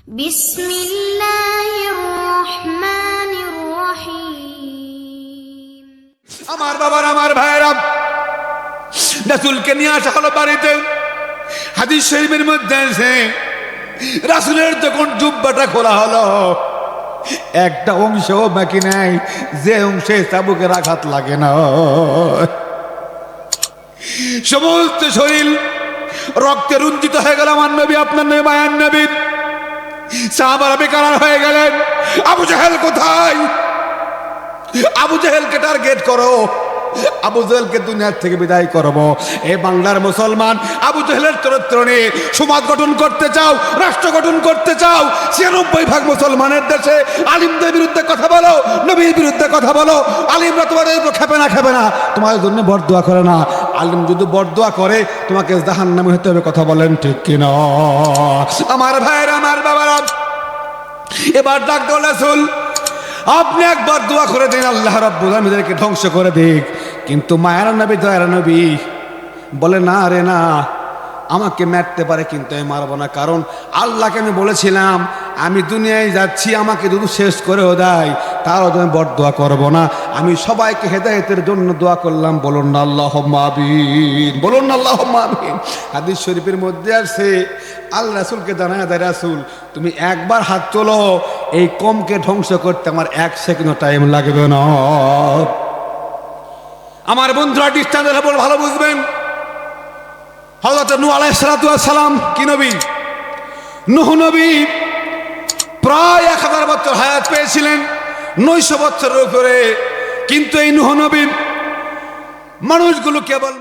বিসমিল্লাহির রহমানির রহিম। আমার বাবার আমার ভাইয়েরা, রাসূলকে নিয়ে আসা হলো বাড়িতে। হাদিস শরীফের মধ্যে আছে, রাসূলের যখন জুব্বাটা খোলা হলো, একটা অংশ বাকি নাই যে অংশে চাবুকের আঘাত লাগে না। সমস্ত শরীর রক্তে রঞ্জিত হয়ে গেল। আমার নবী, আপনার নবী, মায়ার নবী। সাহাবারা বেকার হয়ে গেলেন। আবু জাহেল কোথায়? আবু জাহেলকে টার্গেট করো, আবু জাহেলকে দুনিয়ার থেকে বিদায় করবো। এই বাংলার মুসলমান আবু জাহেলের চরিত্র নিয়ে সমাজ গঠন করতে চাও, রাষ্ট্র গঠন করতে চাও, ৯৬% মুসলমানের দেশে আলিমদের বিরুদ্ধে কথা বলো, নবীর বিরুদ্ধে কথা বলো। আলিমরা তোমাদের উপর খেপে না, তোমার জন্য বরদোয়া করে না। আলিম যদি বরদোয়া করে তোমাকে জাহান্নামী হতে হবে। কথা বলেন ঠিক কিনা? আমার ভাইয়েরা, আমার বাবারা, এবার ডাক দাও রাসূল, আপনি একবার দোয়া করে দিন, আল্লাহ রাব্বুল আলামিন এদেরকে ধ্বংস করে দিক। কিন্তু মায়ের নবী, দয়ার নবী বলে, না রে না, আমাকে মারতে পারে কিন্তু আমি মারবো না। কারণ আল্লাহকে আমি বলেছিলাম আমি দুনিয়ায় যাচ্ছি, আমাকে যদি শেষ করেও দেয় তারও আমি বরদোয়া করবো না। আমি সবাইকে হেদায়েতের জন্য দোয়া করলাম। বলুন না আল্লাহুম্মা আমিন, বলুন না আল্লাহুম্মা আমিন। হাদিস শরীফের মধ্যে আছে, আল্লাহ রাসূলকে জানায় দেয়, রাসূল তুমি একবার হাত তোলো, এই কমকে ধ্বংস করতে আমার 1 সেকেন্ড টাইম লাগবে না। আমার বন্ধুরা ডিস্টেন্সের উপর ভালো বুঝবেন। হযরত নূহ আলাইহিস সালাতু ওয়াস সালাম কি নবী? নূহ নবী প্রায় 1000 বছর হায়াত পেয়েছিলেন, 900 বছরের উপরে। কিন্তু এই নূহ নবী মানুষগুলো কেবল